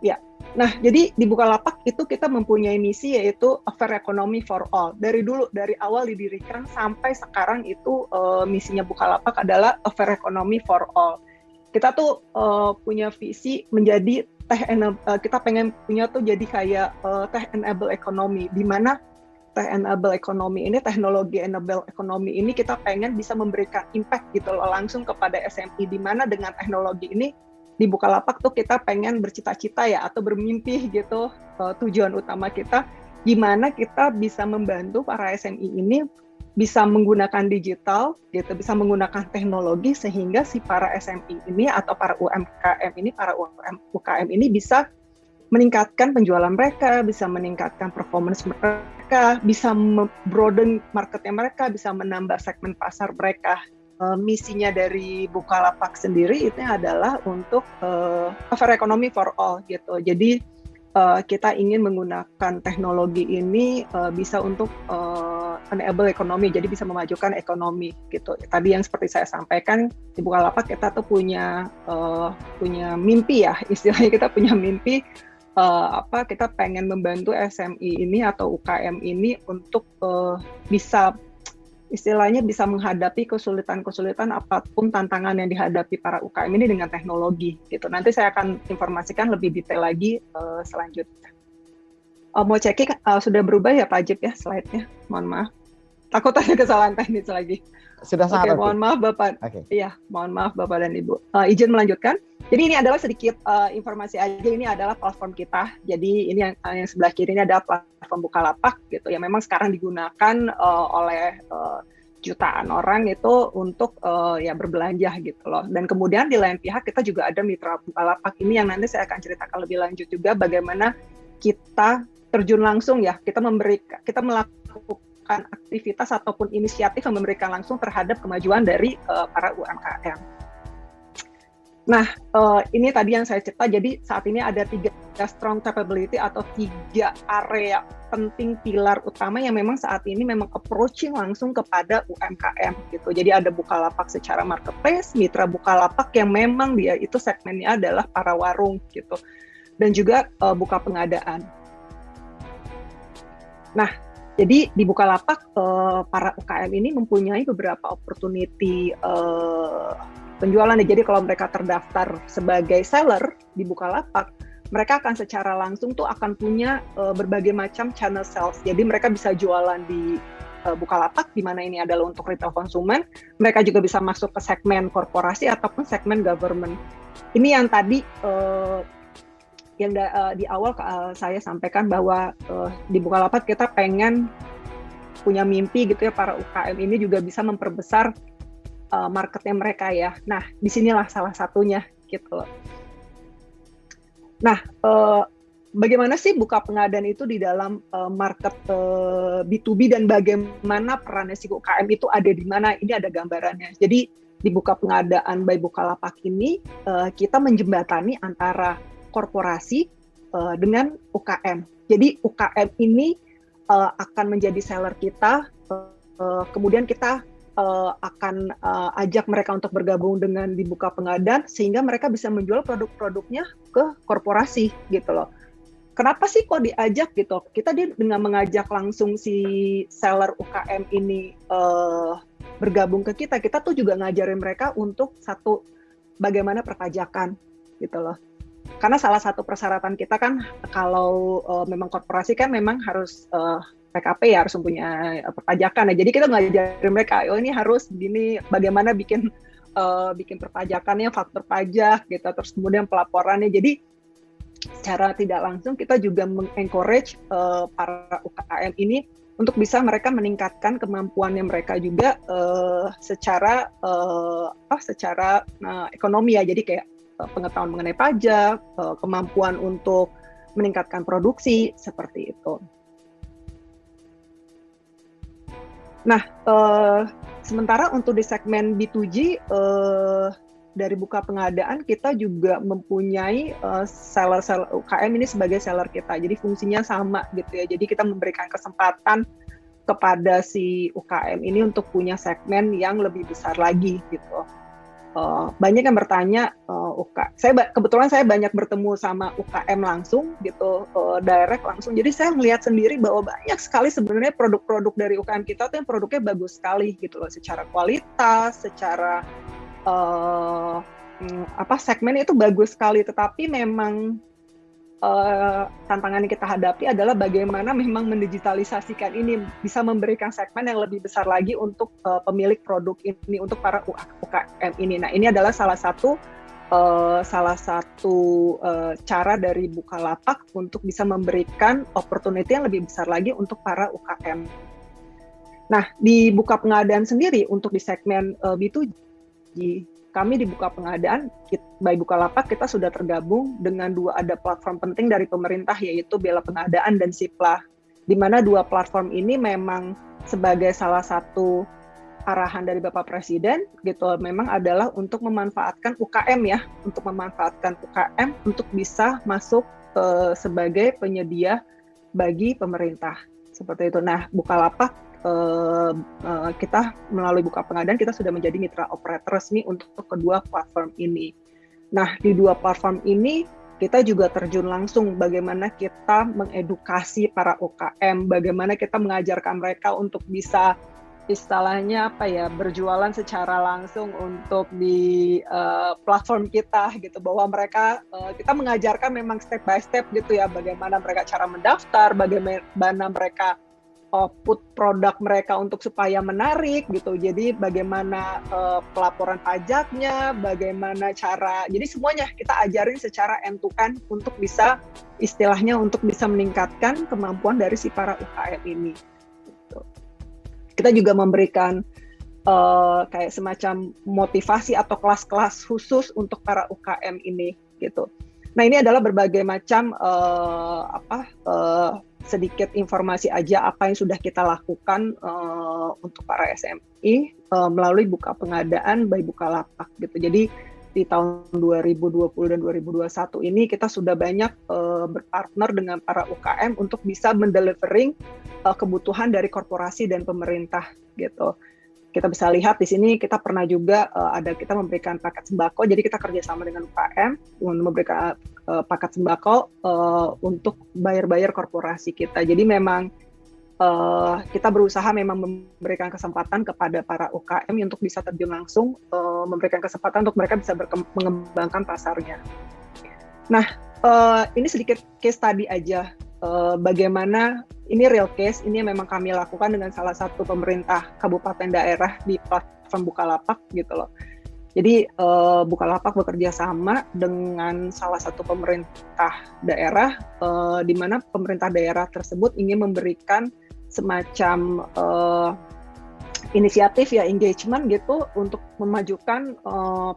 Ya. Nah, jadi di Bukalapak itu kita mempunyai misi yaitu a fair economy for all. Dari dulu, dari awal didirikan sampai sekarang itu misinya Bukalapak adalah a fair economy for all. Kita tuh punya visi menjadi kita pengen punya tuh jadi kayak tech enable economy, di mana tech enable economy ini, teknologi enable economy ini kita pengen bisa memberikan impact gitu loh langsung kepada SME, di mana dengan teknologi ini di Bukalapak tuh kita pengen bercita-cita ya atau bermimpi gitu, tujuan utama kita gimana kita bisa membantu para SME ini bisa menggunakan digital gitu, bisa menggunakan teknologi sehingga si para SME ini atau para UMKM ini, para UKM ini bisa meningkatkan penjualan mereka, bisa meningkatkan performance mereka, bisa broaden marketnya mereka, bisa menambah segmen pasar mereka. Misinya dari Bukalapak sendiri itu adalah untuk fair economy for all gitu. Jadi kita ingin menggunakan teknologi ini bisa untuk enable ekonomi, jadi bisa memajukan ekonomi gitu. Tadi yang seperti saya sampaikan di Bukalapak kita tuh punya mimpi ya, istilahnya kita punya mimpi kita pengen membantu SME ini atau UKM ini untuk bisa istilahnya bisa menghadapi kesulitan-kesulitan apapun tantangan yang dihadapi para UKM ini dengan teknologi gitu. Nanti saya akan informasikan lebih detail lagi selanjutnya. Mau checking sudah berubah ya Pak Ajib ya slide-nya? Mohon maaf. Takut ada kesalahan teknis lagi. Sudah sangat mohon maaf Bapak. Iya, mohon maaf Bapak dan Ibu. Izin melanjutkan. Jadi ini adalah sedikit informasi aja. Ini adalah platform kita. Jadi ini yang sebelah kiri ini adalah platform Bukalapak gitu. Yang memang sekarang digunakan oleh jutaan orang itu untuk ya berbelanja gitu loh. Dan kemudian di lain pihak kita juga ada mitra Bukalapak ini yang nanti saya akan ceritakan lebih lanjut juga bagaimana kita terjun langsung ya. Kita melakukan aktivitas ataupun inisiatif yang memberikan langsung terhadap kemajuan dari para UMKM. Nah, ini tadi yang saya cerita, jadi saat ini ada 3 strong capability atau 3 area penting pilar utama yang memang saat ini memang approaching langsung kepada UMKM gitu. Jadi ada Bukalapak secara marketplace, mitra Bukalapak yang memang dia itu segmennya adalah para warung gitu. Dan juga buka pengadaan. Nah, jadi di Bukalapak para UKM ini mempunyai beberapa opportunity penjualan. Jadi kalau mereka terdaftar sebagai seller di Bukalapak, mereka akan secara langsung tuh akan punya berbagai macam channel sales. Jadi mereka bisa jualan di Bukalapak, di mana ini adalah untuk retail konsumen. Mereka juga bisa masuk ke segmen korporasi ataupun segmen government. Ini yang tadi yang di awal saya sampaikan bahwa di Bukalapak kita pengen punya mimpi gitu ya, para UKM ini juga bisa memperbesar marketnya mereka ya. Nah, disinilah salah satunya gitu loh. Nah, bagaimana sih buka pengadaan itu di dalam market B2B dan bagaimana perannya si UKM itu ada di mana? Ini ada gambarannya. Jadi di buka pengadaan by Bukalapak ini kita menjembatani antara korporasi dengan UKM. Jadi UKM ini akan menjadi seller kita, kemudian kita akan ajak mereka untuk bergabung dengan di buka pengadaan sehingga mereka bisa menjual produk-produknya ke korporasi gitu loh. Kenapa sih kok diajak gitu? Kita dengan mengajak langsung si seller UKM ini bergabung ke kita tuh juga ngajarin mereka untuk satu, bagaimana perpajakan gitu loh. Karena salah satu persyaratan kita kan kalau memang korporasi kan memang harus PKP ya, harus mempunyai perpajakan. Nah, jadi kita ngajarin mereka, oh ini harus begini, bagaimana bikin perpajakannya, faktur pajak gitu, terus kemudian pelaporannya. Jadi secara tidak langsung kita juga mengencourage para UKM ini untuk bisa mereka meningkatkan kemampuannya mereka juga secara ekonomi ya. Jadi kayak pengetahuan mengenai pajak, kemampuan untuk meningkatkan produksi seperti itu. Nah, sementara untuk di segmen B2G dari buka pengadaan kita juga mempunyai seller UKM ini sebagai seller kita. Jadi fungsinya sama gitu ya. Jadi kita memberikan kesempatan kepada si UKM ini untuk punya segmen yang lebih besar lagi gitu. banyak yang bertanya kebetulan saya banyak bertemu sama UKM langsung gitu, direct langsung. Jadi saya melihat sendiri bahwa banyak sekali sebenarnya produk-produk dari UKM kita tuh yang produknya bagus sekali gitu loh, secara kualitas, secara segmennya itu bagus sekali. Tetapi memang tantangan yang kita hadapi adalah bagaimana memang mendigitalisasikan ini, bisa memberikan segmen yang lebih besar lagi untuk pemilik produk ini, untuk para UKM ini. Nah, ini adalah salah satu cara dari Bukalapak untuk bisa memberikan opportunity yang lebih besar lagi untuk para UKM. Nah, di Buka Pengadaan sendiri untuk di segmen B2G, kami di Buka Pengadaan, by Bukalapak, kita sudah tergabung dengan ada platform penting dari pemerintah, yaitu Bela Pengadaan dan Siplah, di mana dua platform ini memang sebagai salah satu arahan dari Bapak Presiden, gitu, memang adalah untuk memanfaatkan UKM ya, untuk memanfaatkan UKM untuk bisa masuk sebagai penyedia bagi pemerintah, seperti itu. Nah, Bukalapak, kita melalui Buka Pengadaan kita sudah menjadi mitra operator resmi untuk kedua platform ini. Nah, di dua platform ini kita juga terjun langsung bagaimana kita mengedukasi para UKM, bagaimana kita mengajarkan mereka untuk bisa istilahnya berjualan secara langsung untuk di platform kita gitu, bahwa mereka kita mengajarkan memang step by step gitu ya, bagaimana mereka cara mendaftar, bagaimana mereka put produk mereka untuk supaya menarik gitu. Jadi bagaimana pelaporan pajaknya, bagaimana cara, jadi semuanya kita ajarin secara end to end untuk bisa istilahnya untuk bisa meningkatkan kemampuan dari si para UKM ini. Gitu. Kita juga memberikan kayak semacam motivasi atau kelas-kelas khusus untuk para UKM ini gitu. Nah, ini adalah berbagai macam sedikit informasi aja apa yang sudah kita lakukan untuk para SMI melalui Buka Pengadaan by Bukalapak gitu. Jadi di tahun 2020 dan 2021 ini kita sudah banyak berpartner dengan para UKM untuk bisa mendelivering kebutuhan dari korporasi dan pemerintah gitu. Kita bisa lihat di sini kita pernah juga kita memberikan paket sembako, jadi kita kerjasama dengan UKM untuk memberikan paket sembako untuk buyer-buyer korporasi kita. Jadi memang kita berusaha memang memberikan kesempatan kepada para UKM untuk bisa terjun langsung, memberikan kesempatan untuk mereka bisa mengembangkan pasarnya. Nah, ini sedikit case study aja. Bagaimana ini real case, ini memang kami lakukan dengan salah satu pemerintah kabupaten daerah di platform Bukalapak gitu loh. Jadi Bukalapak bekerja sama dengan salah satu pemerintah daerah, di mana pemerintah daerah tersebut ingin memberikan semacam inisiatif ya, engagement gitu untuk memajukan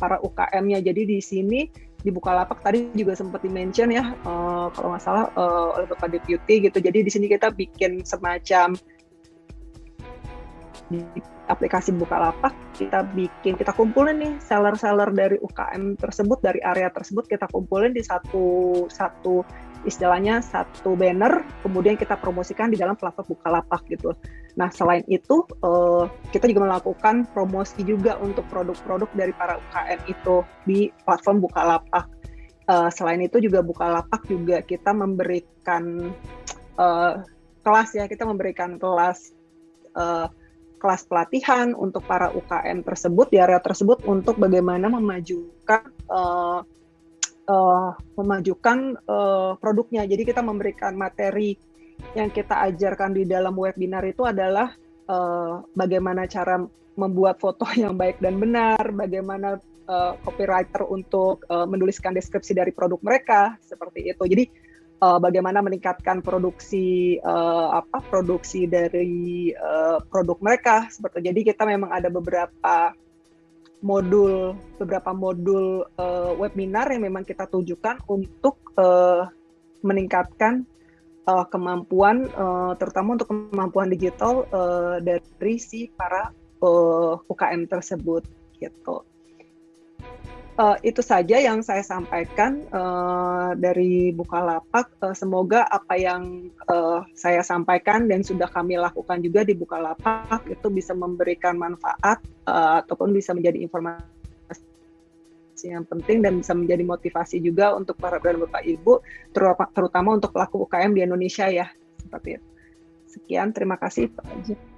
para UKM-nya. Jadi di sini di Bukalapak tadi juga sempat di-mention ya, kalau nggak salah oleh Bapak Deputy gitu. Jadi di sini kita bikin semacam di aplikasi Bukalapak, kita kumpulin nih seller-seller dari UKM tersebut, dari area tersebut, kita kumpulin di satu istilahnya satu banner, kemudian kita promosikan di dalam platform Bukalapak gitu. Nah, selain itu kita juga melakukan promosi juga untuk produk-produk dari para UKM itu di platform Bukalapak. Selain itu juga Bukalapak juga kita memberikan kelas ya, kita memberikan kelas pelatihan untuk para UKM tersebut di area tersebut untuk bagaimana memajukan produknya. Jadi kita memberikan materi yang kita ajarkan di dalam webinar itu adalah bagaimana cara membuat foto yang baik dan benar, bagaimana copywriter untuk menuliskan deskripsi dari produk mereka, seperti itu. Jadi bagaimana meningkatkan produksi dari produk mereka, seperti itu. Jadi kita memang ada beberapa modul webinar yang memang kita tujukan untuk meningkatkan kemampuan, terutama untuk kemampuan digital dari si para UKM tersebut gitu. Itu saja yang saya sampaikan dari Bukalapak. Semoga apa yang saya sampaikan dan sudah kami lakukan juga di Bukalapak itu bisa memberikan manfaat ataupun bisa menjadi informasi informasi yang penting dan bisa menjadi motivasi juga untuk para Bapak Ibu, terutama untuk pelaku UKM di Indonesia ya. Seperti itu. Sekian, terima kasih Pak Haji.